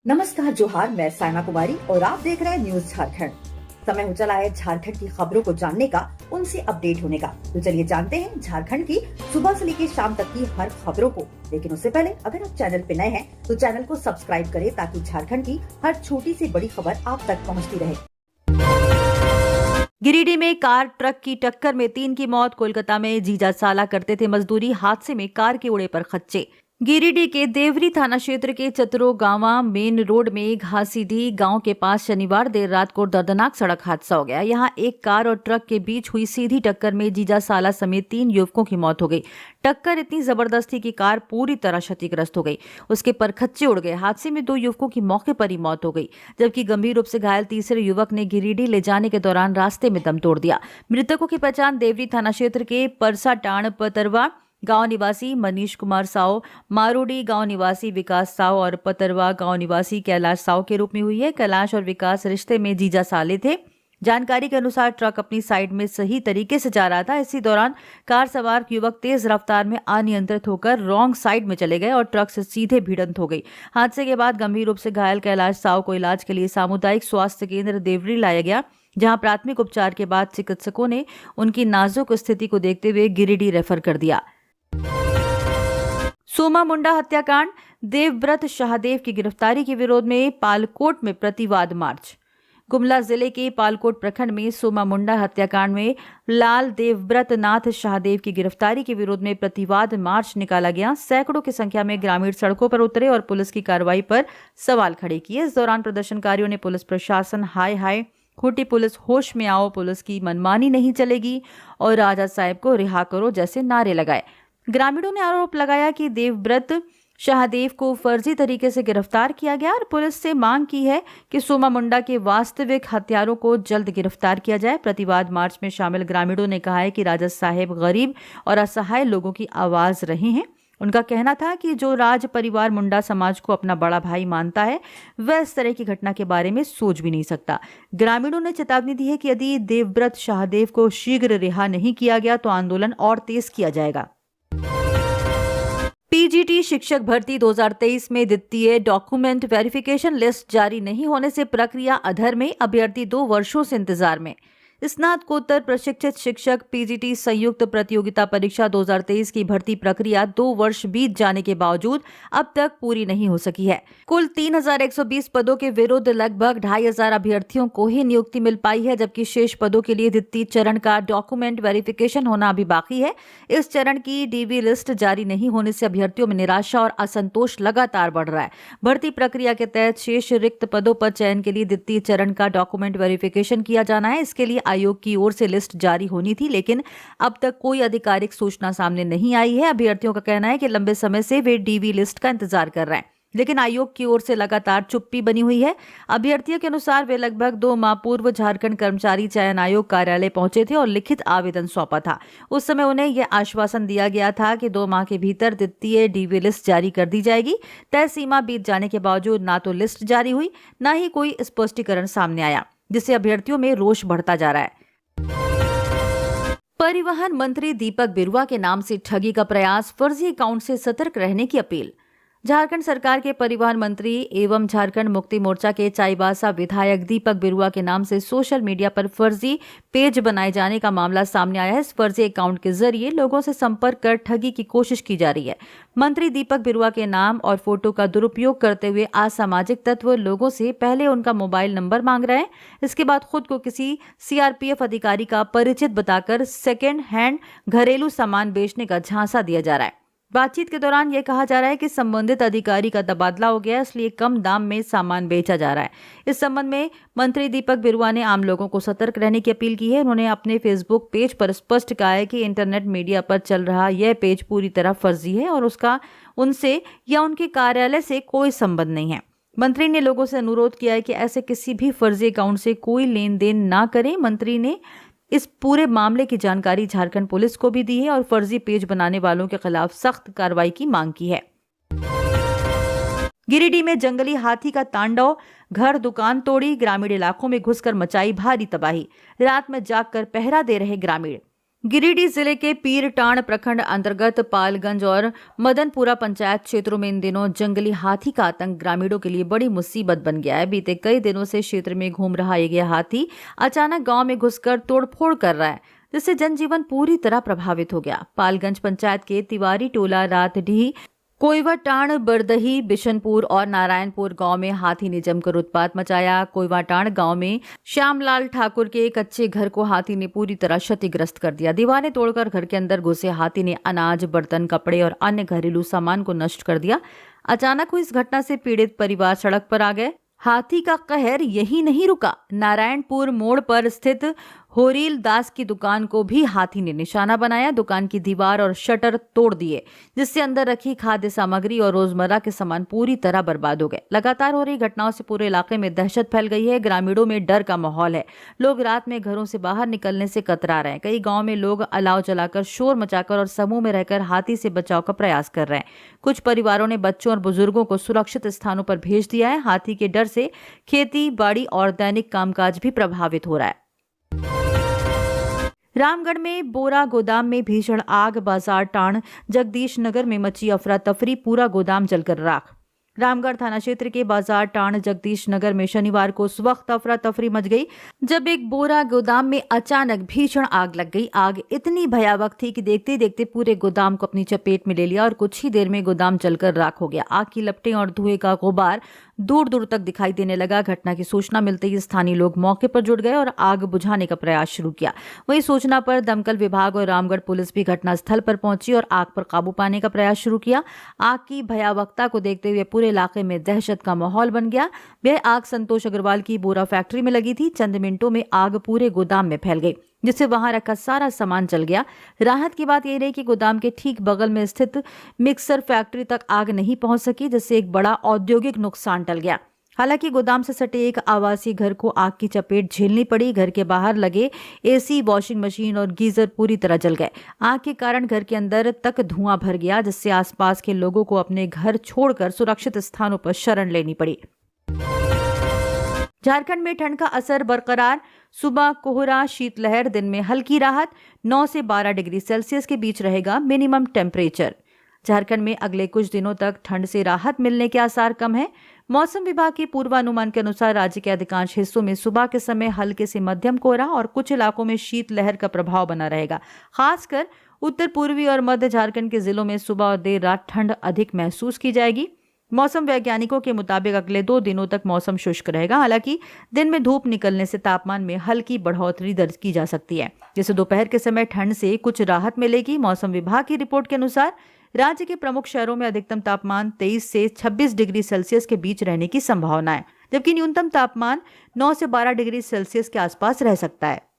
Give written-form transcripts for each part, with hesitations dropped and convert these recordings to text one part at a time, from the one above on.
नमस्कार जोहार, मैं साइमा कुमारी और आप देख रहे हैं न्यूज झारखंड। समय हो चला है झारखंड की खबरों को जानने का, उनसे अपडेट होने का। तो चलिए जानते हैं झारखंड की सुबह से लेकर शाम तक की हर खबरों को। लेकिन उससे पहले अगर आप चैनल पे नए हैं तो चैनल को सब्सक्राइब करें ताकि झारखंड की हर छोटी से बड़ी खबर आप तक पहुँचती रहे। गिरिडीह में कार ट्रक की टक्कर में 3 की मौत। कोलकाता में जीजा साला करते थे मजदूरी, हादसे में कार के उड़े पर खच्चे। गिरिडीह के देवरी थाना क्षेत्र के चतरो गांवा मेन रोड में घासीडीह गांव के पास शनिवार देर रात को दर्दनाक सड़क हादसा हो गया। यहां एक कार और ट्रक के बीच हुई सीधी टक्कर में जीजा साला समेत 3 युवकों की मौत हो गई। टक्कर इतनी जबरदस्त थी कि कार पूरी तरह क्षतिग्रस्त हो गई, उसके परखच्चे उड़ गए। हादसे में 2 युवकों की मौके पर ही मौत हो गई, जबकि गंभीर रूप से घायल तीसरे युवक ने गिरिडीह ले जाने के दौरान रास्ते में दम तोड़ दिया। मृतकों की पहचान देवरी थाना क्षेत्र के परसाटाण पतरवा गांव निवासी मनीष कुमार साव, मारोडी गांव निवासी विकास साव और पतरवा गांव निवासी कैलाश साव के रूप में हुई है। कैलाश और विकास रिश्ते में जीजा साले थे। जानकारी के अनुसार ट्रक अपनी साइड में सही तरीके से जा रहा था। इसी दौरान कार सवार युवक तेज रफ्तार में अनियंत्रित होकर रॉन्ग साइड में चले गए और ट्रक से सीधे भिड़ंत हो गई। हादसे के बाद गंभीर रूप से घायल कैलाश साव को इलाज के लिए सामुदायिक स्वास्थ्य केंद्र देवरी लाया गया, जहां प्राथमिक उपचार के बाद चिकित्सकों ने उनकी नाजुक स्थिति को देखते हुए गिरिडीह रेफर कर दिया। सोमा मुंडा हत्याकांड, देवव्रत शाहदेव की गिरफ्तारी के विरोध में पालकोट में प्रतिवाद मार्च। गुमला जिले के पालकोट प्रखंड में सोमा मुंडा हत्याकांड में लाल देवव्रत नाथ शाहदेव की गिरफ्तारी के विरोध में प्रतिवाद मार्च निकाला गया। सैकड़ों की संख्या में ग्रामीण सड़कों पर उतरे और पुलिस की कार्रवाई पर सवाल खड़े किए। इस दौरान प्रदर्शनकारियों ने पुलिस प्रशासन हाय हाय, खोटी पुलिस, होश में आओ, पुलिस की मनमानी नहीं चलेगी और राजा साहब को रिहा करो जैसे नारे लगाए। ग्रामीणों ने आरोप लगाया कि देवव्रत शाहदेव को फर्जी तरीके से गिरफ्तार किया गया और पुलिस से मांग की है कि सोमा मुंडा के वास्तविक हत्यारों को जल्द गिरफ्तार किया जाए। प्रतिवाद मार्च में शामिल ग्रामीणों ने कहा है कि राजा साहेब गरीब और असहाय लोगों की आवाज रहे हैं। उनका कहना था कि जो राज परिवार मुंडा समाज को अपना बड़ा भाई मानता है वह इस तरह की घटना के बारे में सोच भी नहीं सकता। ग्रामीणों ने चेतावनी दी है कि यदि देवव्रत शाहदेव को शीघ्र रिहा नहीं किया गया तो आंदोलन और तेज किया जाएगा। पीजीटी शिक्षक भर्ती 2023 में द्वितीय डॉक्यूमेंट वेरिफिकेशन लिस्ट जारी नहीं होने से प्रक्रिया अधर में। अभ्यर्थी 2 वर्षों से इंतजार में। स्नातकोत्तर प्रशिक्षित शिक्षक पीजीटी संयुक्त प्रतियोगिता परीक्षा 2023 की भर्ती प्रक्रिया 2 वर्ष बीत जाने के बावजूद अब तक पूरी नहीं हो सकी है। कुल 3120 पदों के विरुद्ध लगभग 2500 अभ्यर्थियों को ही नियुक्ति मिल पाई है, जबकि शेष पदों के लिए द्वितीय चरण का डॉक्यूमेंट वेरिफिकेशन होना अभी बाकी है। इस चरण की डीवी लिस्ट जारी नहीं होने से अभ्यर्थियों में निराशा और असंतोष लगातार बढ़ रहा है। भर्ती प्रक्रिया के तहत शेष रिक्त पदों पर चयन के लिए द्वितीय चरण का डॉक्यूमेंट वेरिफिकेशन किया जाना है। इसके लिए आयोग की ओर से लिस्ट जारी होनी थी, लेकिन अब तक कोई आधिकारिक सूचना सामने नहीं आई है। अभ्यर्थियों का कहना है कि लंबे समय से वे डीवी लिस्ट का इंतजार कर रहे हैं, लेकिन आयोग की ओर से लगातार चुप्पी बनी हुई है। अभ्यर्थियों के अनुसार वे लगभग 2 माह पूर्व झारखंड कर्मचारी चयन आयोग कार्यालय पहुंचे थे और लिखित आवेदन सौंपा था। उस समय उन्हें यह आश्वासन दिया गया था कि 2 माह के भीतर द्वितीय डीवी लिस्ट जारी कर दी जाएगी। तय सीमा बीत जाने के बावजूद ना तो लिस्ट जारी हुई, न ही कोई स्पष्टीकरण सामने आया, जिससे अभ्यर्थियों में रोष बढ़ता जा रहा है। परिवहन मंत्री दीपक बिरुआ के नाम से ठगी का प्रयास, फर्जी अकाउंट से सतर्क रहने की अपील। झारखंड सरकार के परिवहन मंत्री एवं झारखंड मुक्ति मोर्चा के चाईबासा विधायक दीपक बिरुआ के नाम से सोशल मीडिया पर फर्जी पेज बनाए जाने का मामला सामने आया है। इस फर्जी अकाउंट के जरिए लोगों से संपर्क कर ठगी की कोशिश की जा रही है। मंत्री दीपक बिरुआ के नाम और फोटो का दुरुपयोग करते हुए असामाजिक तत्व लोगों से पहले उनका मोबाइल नंबर मांग रहे हैं। इसके बाद खुद को किसी सीआरपीएफ अधिकारी का परिचित बताकर सेकेंड हैंड घरेलू सामान बेचने का झांसा दिया जा रहा है। बातचीत के दौरान यह कहा जा रहा है कि संबंधित अधिकारी का तबादला हो गया, इसलिए कम दाम में सामान बेचा जा रहा है। इस संबंध में मंत्री दीपक बिरुआ ने आम लोगों को सतर्क रहने की अपील की है। उन्होंने अपने फेसबुक पेज पर स्पष्ट कहा है कि इंटरनेट मीडिया पर चल रहा यह पेज पूरी तरह फर्जी है और उसका उनसे या उनके कार्यालय से कोई संबंध नहीं है। मंत्री ने लोगों से अनुरोध किया है कि ऐसे किसी भी फर्जी अकाउंट से कोई लेन देन ना करें। मंत्री ने इस पूरे मामले की जानकारी झारखंड पुलिस को भी दी है और फर्जी पेज बनाने वालों के खिलाफ सख्त कार्रवाई की मांग की है। गिरिडीह में जंगली हाथी का तांडव, घर दुकान तोड़ी, ग्रामीण इलाकों में घुसकर मचाई भारी तबाही। रात में जागकर पहरा दे रहे ग्रामीण। गिरिडीह जिले के पीरटांड प्रखंड अंतर्गत पालगंज और मदनपुरा पंचायत क्षेत्रों में इन दिनों जंगली हाथी का आतंक ग्रामीणों के लिए बड़ी मुसीबत बन गया है। बीते कई दिनों से क्षेत्र में घूम रहा ये हाथी अचानक गांव में घुसकर तोड़फोड़ कर रहा है, जिससे जनजीवन पूरी तरह प्रभावित हो गया। पालगंज पंचायत के तिवारी टोला, रातडीह, कोइवाटांड, बरदही, बिशनपुर और नारायणपुर गांव में हाथी ने जमकर उत्पात मचाया। कोइवाटांड गांव में श्यामलाल ठाकुर के एक कच्चे घर को हाथी ने पूरी तरह क्षतिग्रस्त कर दिया। दीवारें तोड़कर घर के अंदर घुसे हाथी ने अनाज, बर्तन, कपड़े और अन्य घरेलू सामान को नष्ट कर दिया। अचानक हुई इस घटना से पीड़ित परिवार सड़क पर आ गए। हाथी का कहर यही नहीं रुका, नारायणपुर मोड़ पर स्थित होरील दास की दुकान को भी हाथी ने निशाना बनाया। दुकान की दीवार और शटर तोड़ दिए, जिससे अंदर रखी खाद्य सामग्री और रोजमर्रा के सामान पूरी तरह बर्बाद हो गए। लगातार हो रही घटनाओं से पूरे इलाके में दहशत फैल गई है। ग्रामीणों में डर का माहौल है। लोग रात में घरों से बाहर निकलने से कतरा रहे हैं। कई गाँव में लोग अलाव जलाकर, शोर मचाकर और समूह में रहकर हाथी से बचाव का प्रयास कर रहे हैं। कुछ परिवारों ने बच्चों और बुजुर्गों को सुरक्षित स्थानों पर भेज दिया है। हाथी के डर से खेती बाड़ी और दैनिक कामकाज भी प्रभावित हो रहा है। रामगढ़ में बोरा गोदाम में भीषण आग, बाजार टांड जगदीश नगर में मची अफरा तफरी, पूरा गोदाम जलकर राख। रामगढ़ थाना क्षेत्र के बाजार टांड जगदीश नगर में शनिवार को उस वक्त अफरा तफरी मच गई जब एक बोरा गोदाम में अचानक भीषण आग लग गई। आग इतनी भयावह थी कि देखते देखते पूरे गोदाम को अपनी चपेट में ले लिया और कुछ ही देर में गोदाम जलकर राख हो गया। आग की लपटें और धुएं का गुबार दूर दूर तक दिखाई देने लगा। घटना की सूचना मिलते ही स्थानीय लोग मौके पर जुट गए और आग बुझाने का प्रयास शुरू किया। वहीं सूचना पर दमकल विभाग और रामगढ़ पुलिस भी घटनास्थल पर पहुंची और आग पर काबू पाने का प्रयास शुरू किया। आग की भयावहता को देखते हुए पूरे इलाके में दहशत का माहौल बन गया। वह आग संतोष अग्रवाल की बोरा फैक्ट्री में लगी थी। चंद मिनटों में आग पूरे गोदाम में फैल गई, जिससे वहां रखा सारा सामान जल गया। राहत की बात यह रही कि गोदाम के ठीक बगल में स्थित मिक्सर फैक्ट्री तक आग नहीं पहुंच सकी, जिससे एक बड़ा औद्योगिक नुकसान टल गया। हालांकि गोदाम से सटे एक आवासीय घर को आग की चपेट झेलनी पड़ी। घर के बाहर लगे एसी, वॉशिंग मशीन और गीजर पूरी तरह जल गए। आग के कारण घर के अंदर तक धुआं भर गया, जिससे आसपास के लोगों को अपने घर छोड़कर सुरक्षित स्थानों पर शरण लेनी पड़ी। झारखंड में ठंड का असर बरकरार। सुबह कोहरा, शीतलहर, दिन में हल्की राहत। 9 से 12 डिग्री सेल्सियस के बीच रहेगा मिनिमम टेम्परेचर। झारखंड में अगले कुछ दिनों तक ठंड से राहत मिलने के आसार कम है। मौसम विभाग के पूर्वानुमान के अनुसार राज्य के अधिकांश हिस्सों में सुबह के समय हल्के से मध्यम कोहरा और कुछ इलाकों में शीतलहर का प्रभाव बना रहेगा। खासकर उत्तर पूर्वी और मध्य झारखंड के जिलों में सुबह और देर रात ठंड अधिक महसूस की जाएगी। मौसम वैज्ञानिकों के मुताबिक अगले 2 दिनों तक मौसम शुष्क रहेगा। हालांकि दिन में धूप निकलने से तापमान में हल्की बढ़ोतरी दर्ज की जा सकती है, जिससे दोपहर के समय ठंड से कुछ राहत मिलेगी। मौसम विभाग की रिपोर्ट के अनुसार राज्य के प्रमुख शहरों में अधिकतम तापमान 23 से 26 डिग्री सेल्सियस के बीच रहने की संभावना है, जबकि न्यूनतम तापमान 9 से 12 डिग्री सेल्सियस के आसपास रह सकता है।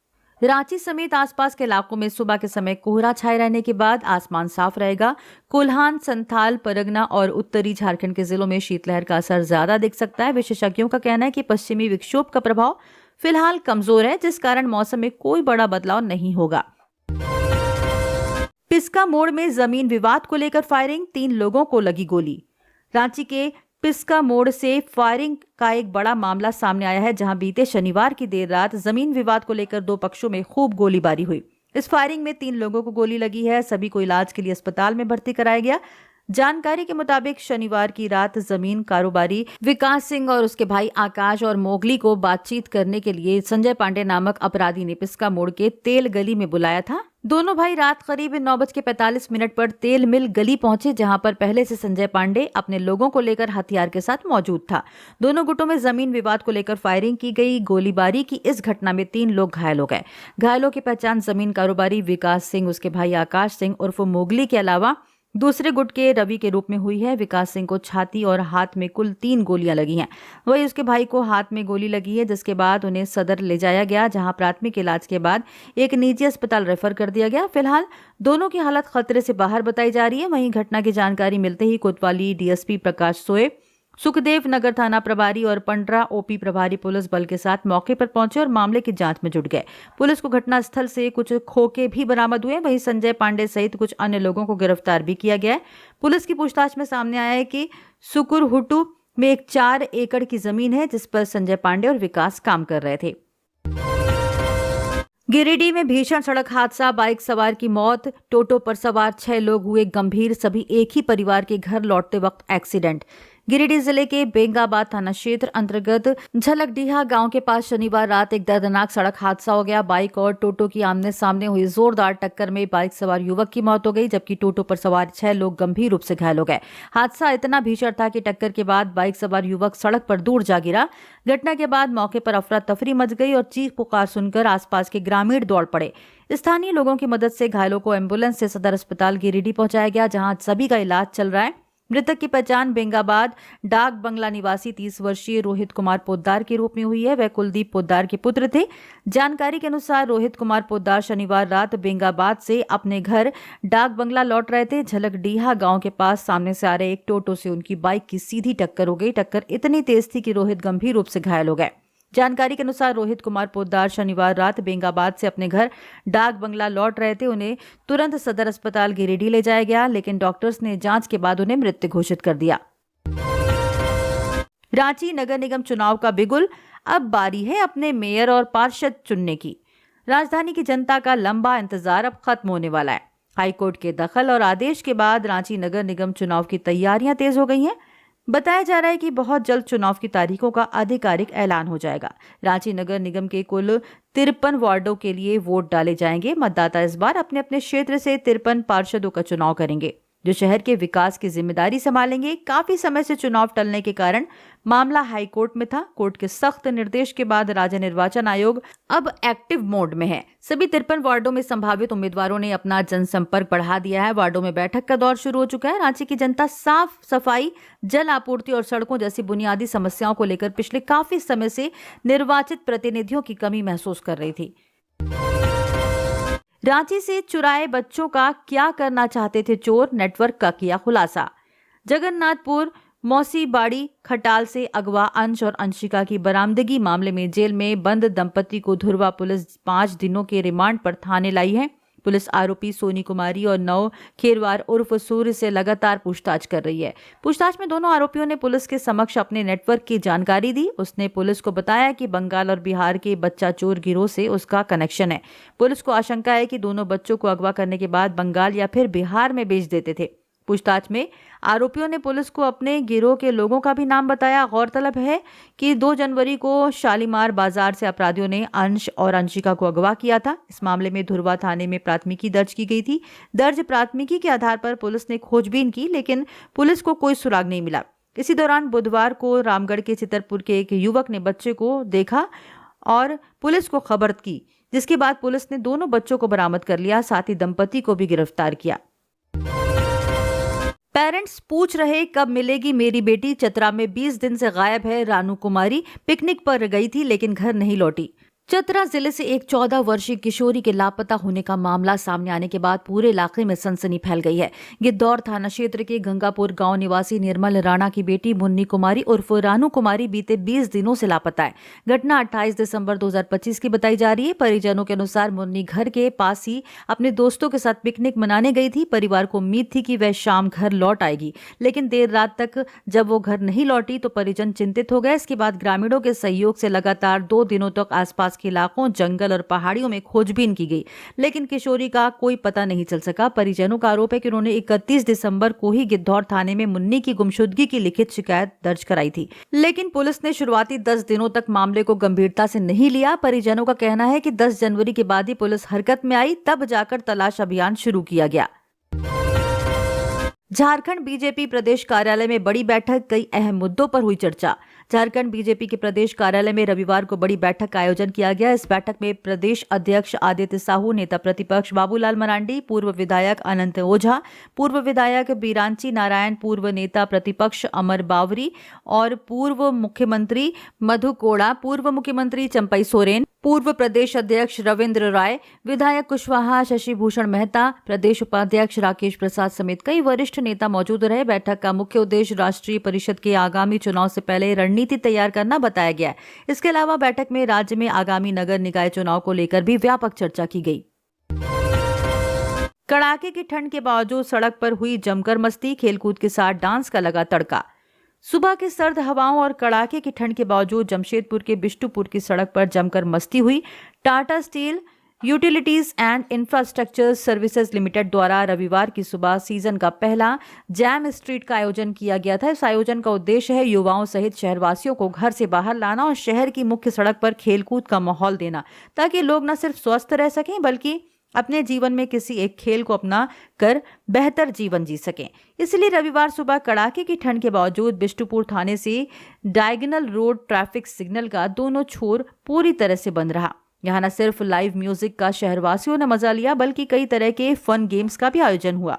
रांची समेत आसपास के इलाकों में सुबह के समय कोहरा छाए रहने के बाद आसमान साफ रहेगा। कोल्हान, संथाल, परगना और उत्तरी झारखंड के जिलों में शीतलहर का असर ज्यादा दिख सकता है। विशेषज्ञों का कहना है कि पश्चिमी विक्षोभ का प्रभाव फिलहाल कमजोर है, जिस कारण मौसम में कोई बड़ा बदलाव नहीं होगा। पिस्का मोड़ में जमीन विवाद को लेकर फायरिंग, 3 लोगों को लगी गोली। रांची के पिस्का मोड़ से फायरिंग का एक बड़ा मामला सामने आया है, जहां बीते शनिवार की देर रात जमीन विवाद को लेकर 2 पक्षों में खूब गोलीबारी हुई। इस फायरिंग में 3 लोगों को गोली लगी है। सभी को इलाज के लिए अस्पताल में भर्ती कराया गया। जानकारी के मुताबिक शनिवार की रात जमीन कारोबारी विकास सिंह और उसके भाई आकाश और मोगली को बातचीत करने के लिए संजय पांडे नामक अपराधी ने पिस्का मोड़ के तेल गली में बुलाया था। दोनों भाई रात करीब 9:45 पर तेल मिल गली पहुंचे, जहां पर पहले से संजय पांडे अपने लोगों को लेकर हथियार के साथ मौजूद था। दोनों गुटों में जमीन विवाद को लेकर फायरिंग की गई। गोलीबारी की इस घटना में 3 लोग घायल हो गए। घायलों की पहचान जमीन कारोबारी विकास सिंह, उसके भाई आकाश सिंह उर्फ मोगली के अलावा दूसरे गुट के रवि के रूप में हुई है। विकास सिंह को छाती और हाथ में कुल 3 गोलियां लगी हैं। वहीं उसके भाई को हाथ में गोली लगी है, जिसके बाद उन्हें सदर ले जाया गया, जहां प्राथमिक इलाज के बाद एक निजी अस्पताल रेफर कर दिया गया। फिलहाल दोनों की हालत खतरे से बाहर बताई जा रही है। वहीं घटना की जानकारी मिलते ही कोतवाली डीएसपी प्रकाश सोए, सुखदेव नगर थाना प्रभारी और पंडरा ओपी प्रभारी पुलिस बल के साथ मौके पर पहुंचे और मामले की जांच में जुट गए। पुलिस को घटनास्थल से कुछ खोखे भी बरामद हुए। वहीं संजय पांडे सहित कुछ अन्य लोगों को गिरफ्तार भी किया गया है। पुलिस की पूछताछ में सामने आया है कि सुकुरहुटू में एक 4 एकड़ की जमीन है, जिस पर संजय पांडे और विकास काम कर रहे थे। गिरिडीह में भीषण सड़क हादसा, बाइक सवार की मौत, टोटो पर सवार 6 लोग हुए गंभीर, सभी एक ही परिवार के घर लौटते वक्त एक्सीडेंट। गिरिडीह जिले के बेंगाबाद थाना क्षेत्र अंतर्गत झलकडीहा गांव के पास शनिवार रात एक दर्दनाक सड़क हादसा हो गया। बाइक और टोटो की आमने सामने हुई जोरदार टक्कर में बाइक सवार युवक की मौत हो गई, जबकि टोटो पर सवार 6 लोग गंभीर रूप से घायल हो गए। हादसा इतना भीषण था कि टक्कर के बाद बाइक सवार युवक सड़क पर दूर जा गिरा। घटना के बाद मौके पर अफरा तफरी मच गई और चीख पुकार सुनकर आसपास के ग्रामीण दौड़ पड़े। स्थानीय लोगों की मदद से घायलों को एम्बुलेंस से सदर अस्पताल गिरिडीह पहुंचाया गया, जहां सभी का इलाज चल रहा है। मृतक की पहचान बेंगाबाद डाक बंगला निवासी 30 वर्षीय रोहित कुमार पोद्दार के रूप में हुई है। वह कुलदीप पोद्दार के पुत्र थे। जानकारी के अनुसार रोहित कुमार पोद्दार शनिवार रात बेंगाबाद से अपने घर डाक बंगला लौट रहे थे। झलकडीहा गांव के पास सामने से आ रहे एक टोटो से उनकी बाइक की सीधी टक्कर हो गई। टक्कर इतनी तेज थी कि रोहित गंभीर रूप से घायल हो गए। जानकारी के अनुसार रोहित कुमार पोद्दार शनिवार रात बेंगाबाद से अपने घर डाक बंगला लौट रहे थे। उन्हें तुरंत सदर अस्पताल गिरिडीह ले जाया गया, लेकिन डॉक्टर्स ने जांच के बाद उन्हें मृत घोषित कर दिया। रांची नगर निगम चुनाव का बिगुल, अब बारी है अपने मेयर और पार्षद चुनने की। राजधानी की जनता का लंबा इंतजार अब खत्म होने वाला है। हाईकोर्ट के दखल और आदेश के बाद रांची नगर निगम चुनाव की तैयारियां तेज हो गई हैं। बताया जा रहा है कि बहुत जल्द चुनाव की तारीखों का आधिकारिक ऐलान हो जाएगा। रांची नगर निगम के कुल 53 वार्डों के लिए वोट डाले जाएंगे। मतदाता इस बार अपने अपने क्षेत्र से 53 पार्षदों का चुनाव करेंगे, जो शहर के विकास की जिम्मेदारी संभालेंगे। काफी समय से चुनाव टलने के कारण मामला हाईकोर्ट में था। कोर्ट के सख्त निर्देश के बाद राज्य निर्वाचन आयोग अब एक्टिव मोड में है। सभी 53 वार्डों में संभावित उम्मीदवारों ने अपना जनसंपर्क बढ़ा दिया है। वार्डों में बैठक का दौर शुरू हो चुका है। रांची की जनता साफ सफाई, जल आपूर्ति और सड़कों जैसी बुनियादी समस्याओं को लेकर पिछले काफी समय से निर्वाचित प्रतिनिधियों की कमी महसूस कर रही थी। रांची से चुराए बच्चों का क्या करना चाहते थे चोर, नेटवर्क का किया खुलासा। जगन्नाथपुर मौसीबाड़ी खटाल से अगवा अंश और अंशिका की बरामदगी मामले में जेल में बंद दंपति को धुरवा पुलिस 5 दिनों के रिमांड पर थाने लाई है। पुलिस आरोपी सोनी कुमारी और नव खेरवार उर्फ सूर्य से लगातार पूछताछ कर रही है। पूछताछ में दोनों आरोपियों ने पुलिस के समक्ष अपने नेटवर्क की जानकारी दी। उसने पुलिस को बताया कि बंगाल और बिहार के बच्चा चोर गिरोह से उसका कनेक्शन है। पुलिस को आशंका है कि दोनों बच्चों को अगवा करने के बाद बंगाल या फिर बिहार में बेच देते थे। पूछताछ में आरोपियों ने पुलिस को अपने गिरोह के लोगों का भी नाम बताया। गौरतलब है कि 2 जनवरी को शालीमार बाजार से अपराधियों ने अंश और अंशिका को अगवा किया था। इस मामले में धुरवा थाने में प्राथमिकी दर्ज की गई थी। दर्ज प्राथमिकी के आधार पर पुलिस ने खोजबीन की, लेकिन पुलिस को कोई सुराग नहीं मिला। इसी दौरान बुधवार को रामगढ़ के चितरपुर के एक युवक ने बच्चे को देखा और पुलिस को खबर की, जिसके बाद पुलिस ने दोनों बच्चों को बरामद कर लिया, साथ ही दंपति को भी गिरफ्तार किया। पेरेंट्स पूछ रहे कब मिलेगी मेरी बेटी। चतरा में 20 दिन से गायब है रानू कुमारी। पिकनिक पर गई थी लेकिन घर नहीं लौटी। चतरा जिले से एक 14 वर्षीय किशोरी के लापता होने का मामला सामने आने के बाद पूरे इलाके में सनसनी फैल गई है। गिद्धौर थाना क्षेत्र के गंगापुर गांव निवासी निर्मल राणा की बेटी मुन्नी कुमारी उर्फ रानू कुमारी बीते 20 दिनों से लापता है। घटना 28 दिसंबर 2025 की बताई जा रही है। परिजनों के अनुसार मुन्नी घर के पास ही अपने दोस्तों के साथ पिकनिक मनाने गई थी। परिवार को उम्मीद थी कि वह शाम घर लौट आएगी, लेकिन देर रात तक जब वो घर नहीं लौटी तो परिजन चिंतित हो गए। इसके बाद ग्रामीणों के सहयोग से लगातार 2 दिनों तक आसपास के इलाकों, जंगल और पहाड़ियों में खोजबीन की गई, लेकिन किशोरी का कोई पता नहीं चल सका। परिजनों का आरोप है कि उन्होंने 31 दिसंबर को ही गिद्धौर थाने में मुन्नी की गुमशुदगी की लिखित शिकायत दर्ज कराई थी, लेकिन पुलिस ने शुरुआती 10 दिनों तक मामले को गंभीरता से नहीं लिया। परिजनों का कहना है कि 10 जनवरी के बाद ही पुलिस हरकत में आई, तब जाकर तलाश अभियान शुरू किया गया। झारखंड बीजेपी प्रदेश कार्यालय में बड़ी बैठक, कई अहम मुद्दों पर हुई चर्चा। झारखंड बीजेपी के प्रदेश कार्यालय में रविवार को बड़ी बैठक का आयोजन किया गया। इस बैठक में प्रदेश अध्यक्ष आदित्य साहू, नेता प्रतिपक्ष बाबूलाल मरांडी, पूर्व विधायक अनंत ओझा, पूर्व विधायक बीरांची नारायण, पूर्व नेता प्रतिपक्ष अमर बावरी और पूर्व मुख्यमंत्री मधु कोड़ा, पूर्व मुख्यमंत्री चंपई सोरेन, पूर्व प्रदेश अध्यक्ष रविंद्र राय, विधायक कुशवाहा, शशि भूषण मेहता, प्रदेश उपाध्यक्ष राकेश प्रसाद समेत कई वरिष्ठ नेता मौजूद रहे। बैठक का मुख्य उद्देश्य राष्ट्रीय परिषद के आगामी चुनाव से पहले रणनीति तैयार करना बताया गया। इसके अलावा बैठक में राज्य में आगामी नगर निकाय चुनाव को लेकर भी व्यापक चर्चा की गई। कड़ाके की ठंड के बावजूद सड़क पर हुई जमकर मस्ती, खेलकूद के साथ डांस का लगा तड़का। सुबह की सर्द हवाओं और कड़ाके की ठंड के बावजूद जमशेदपुर के बिष्टुपुर की सड़क पर जमकर मस्ती हुई। Tata steel utilities and infrastructure services limited द्वारा रविवार की सुबह सीजन का पहला जैम स्ट्रीट का आयोजन किया गया था। इस आयोजन का उद्देश्य है युवाओं सहित शहरवासियों को घर से बाहर लाना और शहर की मुख्य सड़क पर खेलकूद का माहौल देना, ताकि लोग न सिर्फ स्वस्थ रह सकें बल्कि अपने जीवन में किसी एक खेल को अपना कर बेहतर जीवन जी सकें। इसलिए रविवार सुबह कड़ाके की ठंड के बावजूद बिष्टुपुर थाने से डायगोनल रोड ट्रैफिक सिग्नल का दोनों छोर पूरी तरह से बंद रहा। यहाँ न सिर्फ लाइव म्यूजिक का शहरवासियों ने मजा लिया बल्कि कई तरह के फन गेम्स का भी आयोजन हुआ।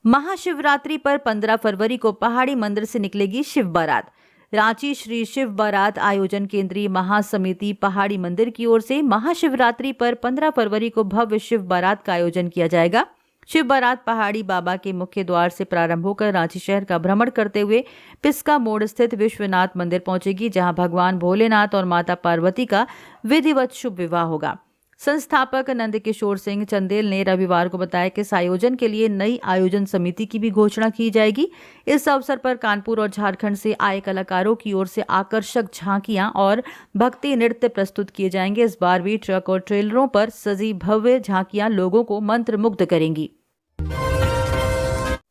महाशिवरात्रि पर 15 फरवरी को पहाड़ी मंदिर से निकलेगी शिव बारात। रांची श्री शिव बारात आयोजन केंद्रीय महासमिति पहाड़ी मंदिर की ओर से महाशिवरात्रि पर 15 फरवरी को भव्य शिव बारात का आयोजन किया जाएगा। शिव बारात पहाड़ी बाबा के मुख्य द्वार से प्रारंभ होकर रांची शहर का भ्रमण करते हुए पिस्का मोड़ स्थित विश्वनाथ मंदिर पहुंचेगी, जहां भगवान भोलेनाथ और माता पार्वती का विधिवत शुभ विवाह होगा। संस्थापक नंदकिशोर सिंह चंदेल ने रविवार को बताया कि इस आयोजन के लिए नई आयोजन समिति की भी घोषणा की जाएगी। इस अवसर पर कानपुर और झारखंड से आए कलाकारों की ओर से आकर्षक झांकियां और भक्ति नृत्य प्रस्तुत किए जाएंगे। इस बार भी ट्रक और ट्रेलरों पर सजी भव्य झांकियां लोगों को मंत्रमुग्ध करेंगी।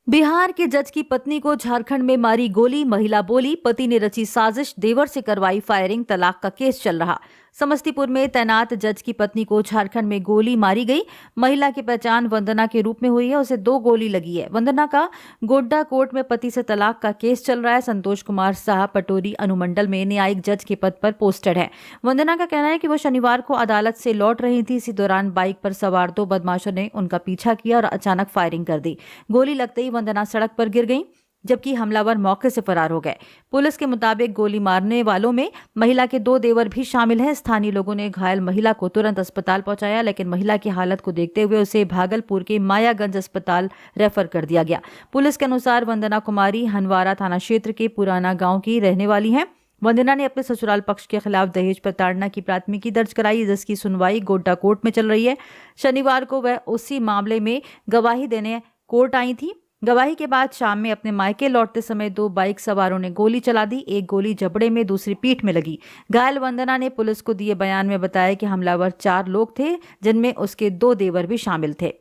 बिहार के जज की पत्नी को झारखंड में मारी गोली, महिला बोली पति ने रची साजिश, देवर से करवाई फायरिंग, तलाक का केस चल रहा। समस्तीपुर में तैनात जज की पत्नी को झारखंड में गोली मारी गई। महिला की पहचान वंदना के रूप में हुई है, उसे 2 गोली लगी है। वंदना का गोड्डा कोर्ट में पति से तलाक का केस चल रहा है। संतोष कुमार शाह पटोरी अनुमंडल में न्यायिक जज के पद पर पोस्टेड है। वंदना का कहना है कि वो शनिवार को अदालत से लौट रही थी। इसी दौरान बाइक पर सवार 2 बदमाशों ने उनका पीछा किया और अचानक फायरिंग कर दी। गोली लगते ही वंदना सड़क पर गिर गई, जबकि हमलावर मौके से फरार हो गए। पुलिस के मुताबिक गोली मारने वालों में महिला के 2 देवर भी शामिल हैं। स्थानीय लोगों ने घायल महिला को तुरंत अस्पताल पहुंचाया, लेकिन महिला की हालत को देखते हुए उसे भागलपुर के मायागंज अस्पताल रेफर कर दिया गया। पुलिस के अनुसार वंदना कुमारी हनवारा थाना क्षेत्र के पुराना गांव की रहने वाली हैं। वंदना ने अपने ससुराल पक्ष के खिलाफ दहेज प्रताड़ना की प्राथमिकी दर्ज कराई, जिसकी सुनवाई गोड्डा कोर्ट में चल रही है। शनिवार को वह उसी मामले में गवाही देने कोर्ट आई थी। गवाही के बाद शाम में अपने मायके लौटते समय 2 बाइक सवारों ने गोली चला दी। एक गोली जबड़े में, दूसरी पीठ में लगी। घायल वंदना ने पुलिस को दिए बयान में बताया कि हमलावर 4 लोग थे, जिनमें उसके 2 देवर भी शामिल थे।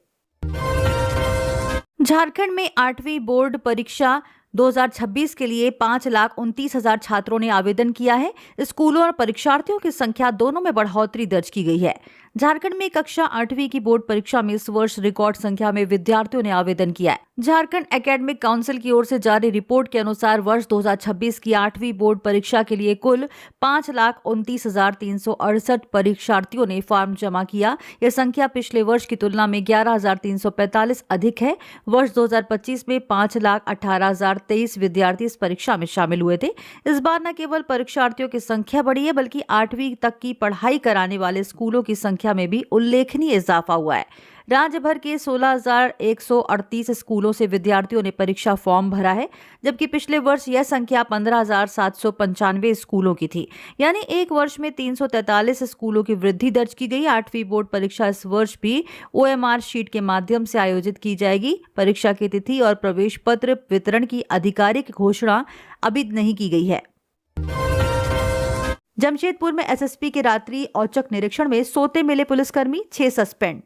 झारखंड में 8वीं बोर्ड परीक्षा 2026 के लिए 5,29,000 छात्रों ने आवेदन किया है। स्कूलों और परीक्षार्थियों की संख्या दोनों में बढ़ोतरी दर्ज की गई है। झारखंड में कक्षा 8वीं की बोर्ड परीक्षा में इस वर्ष रिकॉर्ड संख्या में विद्यार्थियों ने आवेदन किया है। झारखंड एकेडमिक काउंसिल की ओर से जारी रिपोर्ट के अनुसार वर्ष 2026 की 8वीं बोर्ड परीक्षा के लिए कुल 5,29,368 परीक्षार्थियों ने फॉर्म जमा किया। यह संख्या पिछले वर्ष की तुलना में 11,345 अधिक है। वर्ष 2025 में 5,18,023 विद्यार्थी इस परीक्षा में शामिल हुए थे। इस बार न केवल परीक्षार्थियों की संख्या बढ़ी है, बल्कि 8वीं तक की पढ़ाई कराने वाले स्कूलों की संख्या में भी उल्लेखनीय इजाफा हुआ है। राज्य भर के 16,138 स्कूलों से विद्यार्थियों ने परीक्षा फॉर्म भरा है, जबकि पिछले वर्ष यह संख्या 15,795 स्कूलों की थी। यानी एक वर्ष में 343 स्कूलों की वृद्धि दर्ज की गई। 8वीं बोर्ड परीक्षा इस वर्ष भी OMR शीट के माध्यम से आयोजित की जाएगी। परीक्षा की तिथि और प्रवेश पत्र वितरण की आधिकारिक घोषणा अभी नहीं की गई है। जमशेदपुर में SSP के रात्रि औचक निरीक्षण में सोते मिले पुलिसकर्मी, 6 सस्पेंड।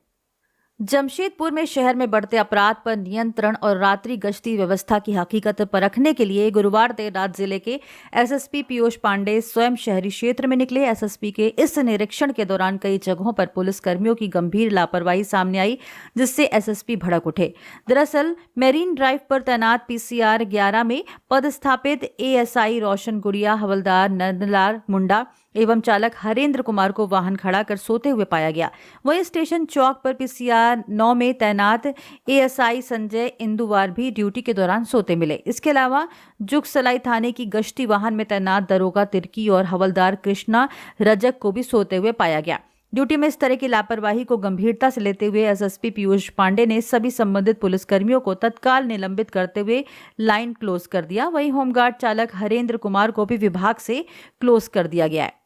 जमशेदपुर में शहर में बढ़ते अपराध पर नियंत्रण और रात्रि गश्ती व्यवस्था की हकीकत परखने के लिए गुरुवार देर रात जिले के SSP पीयूष पांडे स्वयं शहरी क्षेत्र में निकले। SSP के इस निरीक्षण के दौरान कई जगहों पर पुलिसकर्मियों की गंभीर लापरवाही सामने आई, जिससे SSP भड़क उठे। दरअसल मेरीन ड्राइव पर तैनात PCR 11 में पदस्थापित ASI रोशन गुड़िया, हवलदार नंदलाल मुंडा एवं चालक हरेंद्र कुमार को वाहन खड़ा कर सोते हुए पाया गया। वहीं स्टेशन चौक पर PCR 9 में तैनात ASI संजय इंदुवार भी ड्यूटी के दौरान सोते मिले। इसके अलावा जुगसलाई थाने की गश्ती वाहन में तैनात दरोगा तिर्की और हवलदार कृष्णा रजक को भी सोते हुए पाया गया। ड्यूटी में इस तरह की लापरवाही को गंभीरता से लेते हुए SSP पीयूष पांडे ने सभी संबंधित पुलिसकर्मियों को तत्काल निलंबित करते हुए लाइन क्लोज कर दिया। वहीं होमगार्ड चालक हरेंद्र कुमार को भी विभाग से क्लोज कर दिया गया है।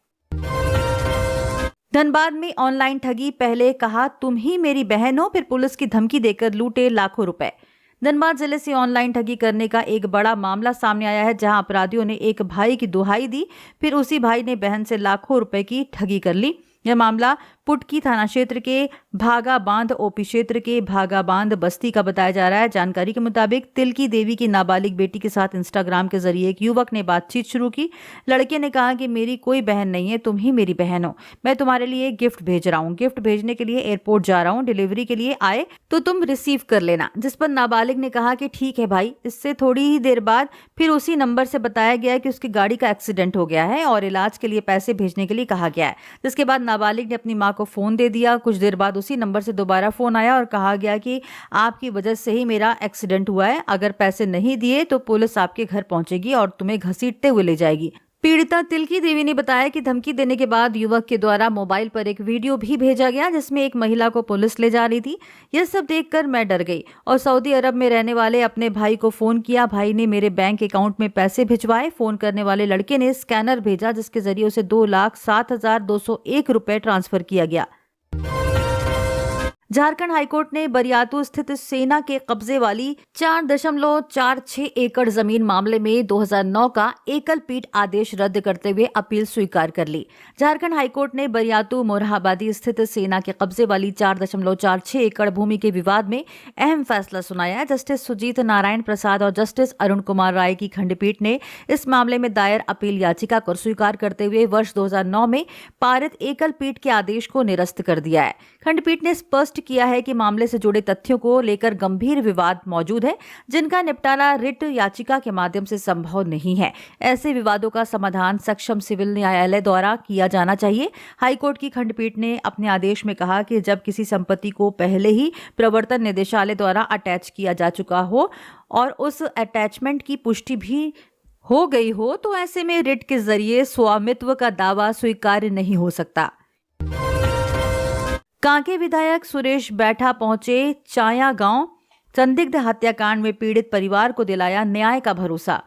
धनबाद में ऑनलाइन ठगी, पहले कहा तुम ही मेरी बहन हो, फिर पुलिस की धमकी देकर लूटे लाखों रुपए। धनबाद जिले से ऑनलाइन ठगी करने का एक बड़ा मामला सामने आया है, जहां अपराधियों ने एक भाई की दुहाई दी, फिर उसी भाई ने बहन से लाखों रुपए की ठगी कर ली। यह मामला पुटकी थाना क्षेत्र के भागा बांध ओपी क्षेत्र के भागा बांध बस्ती का बताया जा रहा है। जानकारी के मुताबिक तिलकी देवी की नाबालिग बेटी के साथ इंस्टाग्राम के जरिए एक युवक ने बातचीत शुरू की। लड़के ने कहा कि मेरी कोई बहन नहीं है, तुम ही मेरी बहन हो, मैं तुम्हारे लिए गिफ्ट भेज रहा हूँ, गिफ्ट भेजने के लिए एयरपोर्ट जा रहा हूँ, डिलीवरी के लिए आए तो तुम रिसीव कर लेना। जिस पर नाबालिग ने कहा कि ठीक है भाई। इससे थोड़ी ही देर बाद फिर उसी नंबर से बताया गया कि उसकी गाड़ी का एक्सीडेंट हो गया है और इलाज के लिए पैसे भेजने के लिए कहा गया है। जिसके बाद नाबालिग ने अपनी मां को फोन दे दिया। कुछ देर बाद उसी नंबर से दोबारा फोन आया और कहा गया कि आपकी वजह से ही मेरा एक्सीडेंट हुआ है, अगर पैसे नहीं दिए तो पुलिस आपके घर पहुंचेगी और तुम्हें घसीटते हुए ले जाएगी। पीड़िता तिलकी देवी ने बताया कि धमकी देने के बाद युवक के द्वारा मोबाइल पर एक वीडियो भी भेजा गया जिसमें एक महिला को पुलिस ले जा रही थी। यह सब देखकर मैं डर गई और सऊदी अरब में रहने वाले अपने भाई को फोन किया। भाई ने मेरे बैंक अकाउंट में पैसे भिजवाए। फोन करने वाले लड़के ने स्कैनर भेजा जिसके जरिए उसे 2,07,201 रुपए ट्रांसफर किया गया। झारखंड हाईकोर्ट ने बरियातू स्थित सेना के कब्जे वाली 4.46 एकड़ जमीन मामले में 2009 का एकल पीठ आदेश रद्द करते हुए अपील स्वीकार कर ली। झारखंड हाईकोर्ट ने बरियातू मोरहाबादी स्थित सेना के कब्जे वाली 4.46 एकड़ भूमि के विवाद में अहम फैसला सुनाया है। जस्टिस सुजीत नारायण प्रसाद और जस्टिस अरुण कुमार राय की खंडपीठ ने इस मामले में दायर अपील याचिका को स्वीकार करते हुए वर्ष 2009 में पारित एकल पीठ के आदेश को निरस्त कर दिया है। खंडपीठ ने स्पष्ट किया है कि मामले से जुड़े तथ्यों को लेकर गंभीर विवाद मौजूद है जिनका निपटारा रिट याचिका के माध्यम से संभव नहीं है। ऐसे विवादों का समाधान सक्षम सिविल न्यायालय द्वारा किया जाना चाहिए। हाईकोर्ट की खंडपीठ ने अपने आदेश में कहा कि जब किसी संपत्ति को पहले ही प्रवर्तन निदेशालय द्वारा अटैच किया जा चुका हो और उस अटैचमेंट की पुष्टि भी हो गई हो तो ऐसे में रिट के जरिए स्वामित्व का दावा स्वीकार्य नहीं हो सकता। कांके विधायक सुरेश बैठा पहुंचे चाया गांव। संदिग्ध हत्याकांड में पीड़ित परिवार को दिलाया न्याय का भरोसा।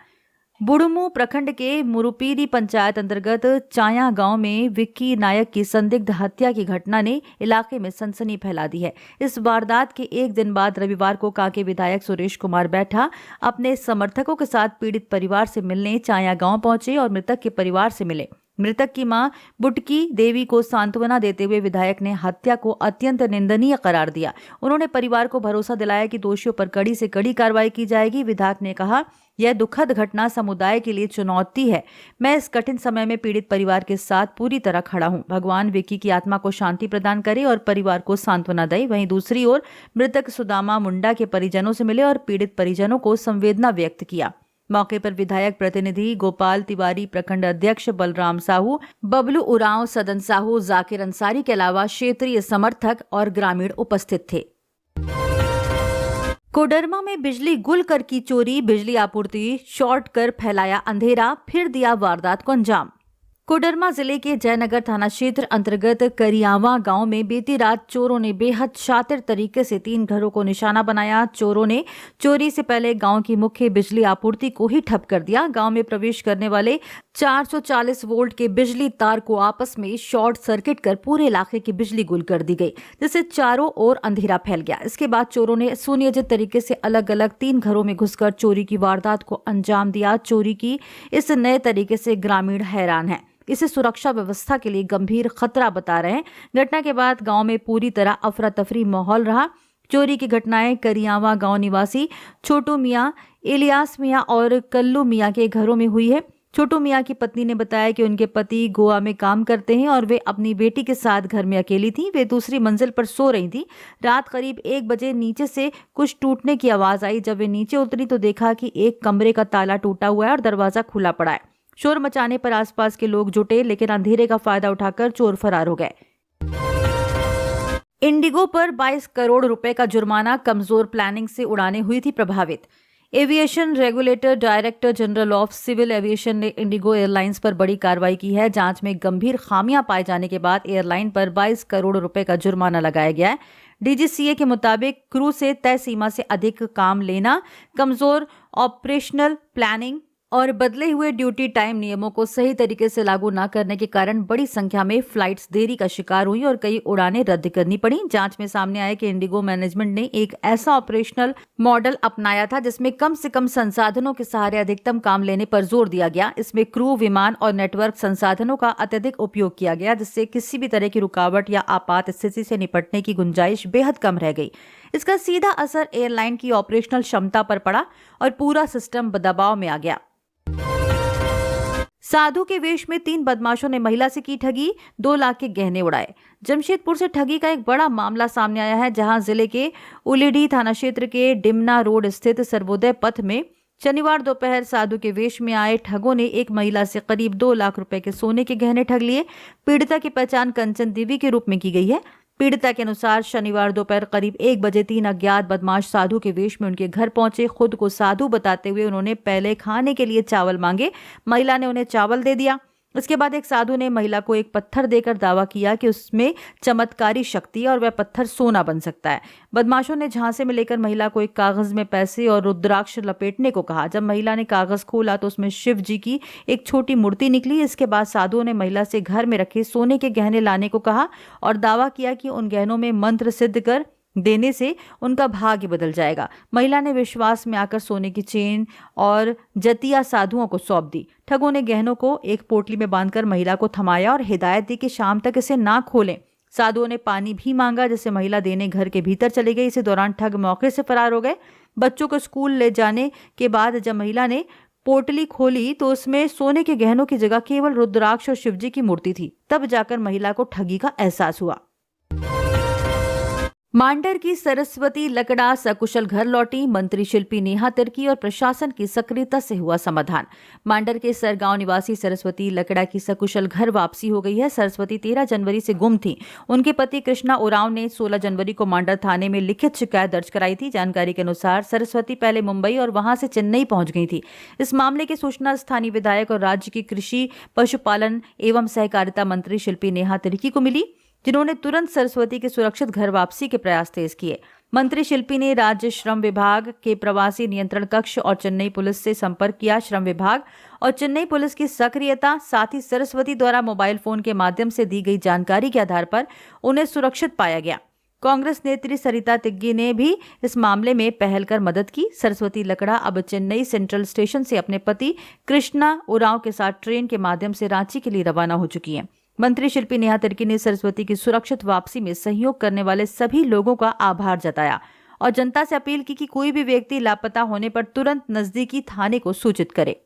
बुढ़मू प्रखंड के मुरुपीरी पंचायत अंतर्गत चाया गांव में विक्की नायक की संदिग्ध हत्या की घटना ने इलाके में सनसनी फैला दी है। इस वारदात के एक दिन बाद रविवार को कांके विधायक सुरेश कुमार बैठा अपने समर्थकों के साथ पीड़ित परिवार से मिलने चाया गांव पहुंचे और मृतक के परिवार से मिले। मृतक की मां बुटकी देवी को सांत्वना देते हुए विधायक ने हत्या को अत्यंत निंदनीय करार दिया। उन्होंने परिवार को भरोसा दिलाया कि दोषियों पर कड़ी से कड़ी कार्रवाई की जाएगी। विधायक ने कहा, यह दुखद घटना समुदाय के लिए चुनौती है। मैं इस कठिन समय में पीड़ित परिवार के साथ पूरी तरह खड़ा हूं। भगवान विक्की की आत्मा को शांति प्रदान करे और परिवार को सांत्वना दे। वहीं दूसरी ओर मृतक सुदामा मुंडा के परिजनों से मिले और पीड़ित परिजनों को संवेदना व्यक्त किया। मौके पर विधायक प्रतिनिधि गोपाल तिवारी, प्रखंड अध्यक्ष बलराम साहू, बबलू उरांव, सदन साहू, जाकिर अंसारी के अलावा क्षेत्रीय समर्थक और ग्रामीण उपस्थित थे। कोडरमा में बिजली गुल कर की चोरी। बिजली आपूर्ति शॉर्ट कर फैलाया अंधेरा, फिर दिया वारदात को अंजाम। कोडरमा जिले के जयनगर थाना क्षेत्र अंतर्गत करियावा गांव में बीती रात चोरों ने बेहद शातिर तरीके से 3 घरों को निशाना बनाया। चोरों ने चोरी से पहले गांव की मुख्य बिजली आपूर्ति को ही ठप कर दिया। गांव में प्रवेश करने वाले 440 वोल्ट के बिजली तार को आपस में शॉर्ट सर्किट कर पूरे इलाके की बिजली गुल कर दी गई, जिससे चारों ओर अंधेरा फैल गया। इसके बाद चोरों ने सुनियोजित तरीके से अलग अलग 3 घरों में घुसकर चोरी की वारदात को अंजाम दिया। चोरी की इस नए तरीके से ग्रामीण हैरान हैं। इसे सुरक्षा व्यवस्था के लिए गंभीर खतरा बता रहे हैं। घटना के बाद गांव में पूरी तरह अफरा तफरी माहौल रहा। चोरी की घटनाएं करियावा गांव निवासी छोटू मियां, इलियास मियां और कल्लू मियां के घरों में हुई है। छोटू मियां की पत्नी ने बताया कि उनके पति गोवा में काम करते हैं और वे अपनी बेटी के साथ घर में अकेली थी। वे दूसरी मंजिल पर सो रही थी। रात करीब 1 बजे नीचे से कुछ टूटने की आवाज आई। जब वे नीचे उतरी तो देखा कि एक कमरे का ताला टूटा हुआ है और दरवाजा खुला पड़ा है। शोर मचाने पर आसपास के लोग जुटे, लेकिन अंधेरे का फायदा उठाकर चोर फरार हो गए। इंडिगो पर 22 करोड़ रुपए का जुर्माना, कमजोर प्लानिंग से उड़ानें हुई थी प्रभावित। Aviation regulator director general of civil aviation ने इंडिगो एयरलाइंस पर बड़ी कार्रवाई की है। जांच में गंभीर खामियां पाए जाने के बाद एयरलाइन पर 22 करोड़ रुपए का जुर्माना लगाया गया है। डीजीसीए के मुताबिक क्रू से तय सीमा से अधिक काम लेना, कमजोर ऑपरेशनल प्लानिंग, और बदले हुए ड्यूटी टाइम नियमों को सही तरीके से लागू न करने के कारण बड़ी संख्या में फ्लाइट्स देरी का शिकार हुई और कई उड़ानें रद्द करनी पड़ी। जांच में सामने आया कि इंडिगो मैनेजमेंट ने एक ऐसा ऑपरेशनल मॉडल अपनाया था जिसमें कम से कम संसाधनों के सहारे अधिकतम काम लेने पर जोर दिया गया। इसमें क्रू, विमान और नेटवर्क संसाधनों का अत्यधिक उपयोग किया गया, जिससे किसी भी तरह की रुकावट या आपात स्थिति से निपटने की गुंजाइश बेहद कम रह गई। इसका सीधा असर एयरलाइन की ऑपरेशनल क्षमता पर पड़ा और पूरा सिस्टम दबाव में आ गया। साधु के वेश में 3 बदमाशों ने महिला से की ठगी, 2 लाख के गहने उड़ाए। जमशेदपुर से ठगी का एक बड़ा मामला सामने आया है, जहां जिले के उलीडीह थाना क्षेत्र के डिमना रोड स्थित सर्वोदय पथ में शनिवार दोपहर साधु के वेश में आए ठगों ने एक महिला से करीब 2 लाख रुपए के सोने के गहने ठग लिए। पीड़िता की पहचान कंचन देवी के रूप में की गई है। पीड़िता के अनुसार शनिवार दोपहर करीब 1 बजे 3 अज्ञात बदमाश साधु के वेश में उनके घर पहुंचे। खुद को साधु बताते हुए उन्होंने पहले खाने के लिए चावल मांगे। महिला ने उन्हें चावल दे दिया। इसके बाद एक साधु ने महिला को एक पत्थर देकर दावा किया कि उसमें चमत्कारी शक्ति है और वह पत्थर सोना बन सकता है। बदमाशों ने झांसे में लेकर महिला को एक कागज में पैसे और रुद्राक्ष लपेटने को कहा। जब महिला ने कागज खोला तो उसमें शिव जी की एक छोटी मूर्ति निकली। इसके बाद साधुओं ने महिला से घर में रखे सोने के गहने लाने को कहा और दावा किया कि उन गहनों में मंत्र सिद्ध कर देने से उनका भाग्य बदल जाएगा। महिला ने विश्वास में आकर सोने की चेन और जतिया साधुओं को सौंप दी। ठगों ने गहनों को एक पोटली में बांधकर महिला को थमाया और हिदायत दी कि शाम तक इसे ना खोलें। साधुओं ने पानी भी मांगा, जिसे महिला देने घर के भीतर चली गई। इसी दौरान ठग मौके से फरार हो गए। बच्चों को स्कूल ले जाने के बाद जब महिला ने पोटली खोली तो उसमें सोने के गहनों की जगह केवल रुद्राक्ष और शिवजी की मूर्ति थी। तब जाकर महिला को ठगी का एहसास हुआ। मांडर की सरस्वती लकड़ा सकुशल घर लौटी। मंत्री शिल्पी नेहा तिर्की और प्रशासन की सक्रियता से हुआ समाधान। मांडर के सरगांव निवासी सरस्वती लकड़ा की सकुशल घर वापसी हो गई है। सरस्वती 13 जनवरी से गुम थी। उनके पति कृष्णा उरांव ने 16 जनवरी को मांडर थाने में लिखित शिकायत दर्ज कराई थी। जानकारी के अनुसार सरस्वती पहले मुंबई और वहां से चेन्नई पहुंच गई थी। इस मामले की सूचना स्थानीय विधायक और राज्य की कृषि, पशुपालन एवं सहकारिता मंत्री शिल्पी नेहा तिर्की को मिली, जिन्होंने तुरंत सरस्वती के सुरक्षित घर वापसी के प्रयास तेज किए। मंत्री शिल्पी ने राज्य श्रम विभाग के प्रवासी नियंत्रण कक्ष और चेन्नई पुलिस से संपर्क किया। श्रम विभाग और चेन्नई पुलिस की सक्रियता, साथ ही सरस्वती द्वारा मोबाइल फोन के माध्यम से दी गई जानकारी के आधार पर उन्हें सुरक्षित पाया गया। कांग्रेस नेत्री सरिता तिग्गी ने भी इस मामले में पहल कर मदद की। सरस्वती लकड़ा अब चेन्नई सेंट्रल स्टेशन से अपने पति कृष्णा उरांव के साथ ट्रेन के माध्यम से रांची के लिए रवाना हो चुकी है। मंत्री शिल्पी नेहा तिर्की ने सरस्वती की सुरक्षित वापसी में सहयोग करने वाले सभी लोगों का आभार जताया और जनता से अपील की कि कोई भी व्यक्ति लापता होने पर तुरंत नजदीकी थाने को सूचित करे।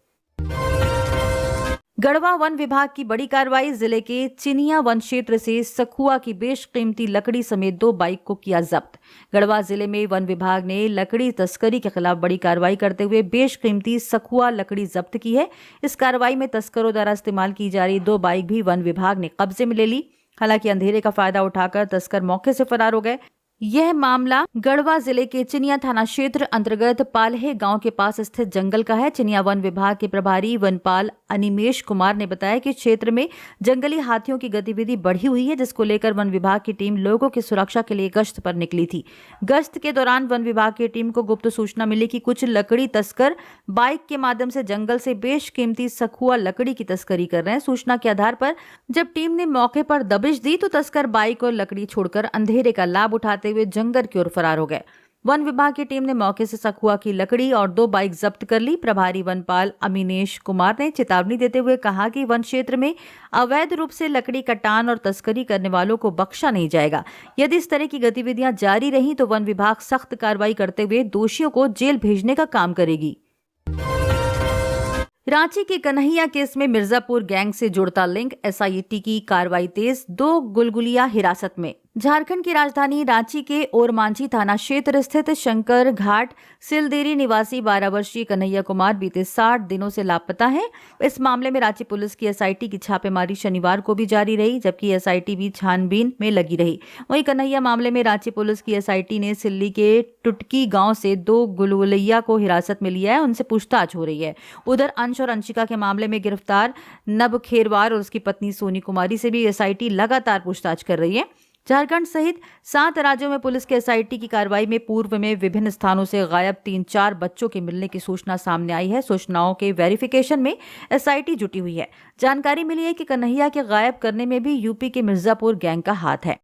गढ़वा वन विभाग की बड़ी कार्रवाई। जिले के चिनिया वन क्षेत्र से सखुआ की बेशकीमती लकड़ी समेत 2 बाइक को किया जब्त। गढ़वा जिले में वन विभाग ने लकड़ी तस्करी के खिलाफ बड़ी कार्रवाई करते हुए बेशकीमती सखुआ लकड़ी जब्त की है। इस कार्रवाई में तस्करों द्वारा इस्तेमाल की जा रही 2 बाइक भी वन विभाग ने कब्जे में ले ली। हालांकि अंधेरे का फायदा उठाकर तस्कर मौके से फरार हो गए। यह मामला गढ़वा जिले के चिनिया थाना क्षेत्र अंतर्गत पालहे गांव के पास स्थित जंगल का है। चिनिया वन विभाग के प्रभारी वनपाल अनिमेश कुमार ने बताया कि क्षेत्र में जंगली हाथियों की गतिविधि बढ़ी हुई है, जिसको लेकर वन विभाग की टीम लोगों की सुरक्षा के लिए गश्त पर निकली थी। गश्त के दौरान वन विभाग की टीम को गुप्त सूचना मिली कि कुछ लकड़ी तस्कर बाइक के माध्यम से जंगल से बेशकीमती सखुआ लकड़ी की तस्करी कर रहे हैं। सूचना के आधार पर जब टीम ने मौके पर दबिश दी तो तस्कर बाइक और लकड़ी छोड़कर अंधेरे का लाभ उठाते हुए जंगल की ओर फरार हो गए। वन विभाग की टीम ने मौके से सखुआ की लकड़ी और 2 बाइक जब्त कर ली। प्रभारी वनपाल अमीनेश कुमार ने चेतावनी देते हुए कहा कि वन क्षेत्र में अवैध रूप से लकड़ी कटान और तस्करी करने वालों को बख्शा नहीं जाएगा। यदि इस तरह की गतिविधियां जारी रही तो वन विभाग सख्त कार्रवाई करते हुए दोषियों को जेल भेजने का काम करेगी। रांची के कन्हैया केस में मिर्जापुर गैंग से जुड़ता लिंक, एसआईटी की कार्रवाई तेज। 2 गुलगुलिया हिरासत में। झारखंड की राजधानी रांची के ओरमांझी थाना क्षेत्र स्थित शंकर घाट सिलदेरी निवासी 12 वर्षीय कन्हैया कुमार बीते 60 दिनों से लापता है। इस मामले में रांची पुलिस की एसआईटी की छापेमारी शनिवार को भी जारी रही, जबकि एसआईटी भी छानबीन में लगी रही। वहीं कन्हैया मामले में रांची पुलिस की एसआईटी ने सिल्ली के टुटकी गांव से 2 गुलगुलिया को हिरासत में लिया है। उनसे पूछताछ हो रही है। उधर अंश और अंशिका के मामले में गिरफ्तार नभ खेरवार और उसकी पत्नी सोनी कुमारी से भी एसआईटी लगातार पूछताछ कर रही है। झारखंड सहित 7 राज्यों में पुलिस के एसआईटी की कार्रवाई में पूर्व में विभिन्न स्थानों से गायब 3-4 बच्चों के मिलने की सूचना सामने आई है। सूचनाओं के वेरिफिकेशन में एसआईटी जुटी हुई है। जानकारी मिली है कि कन्हैया के गायब करने में भी यूपी के मिर्जापुर गैंग का हाथ है।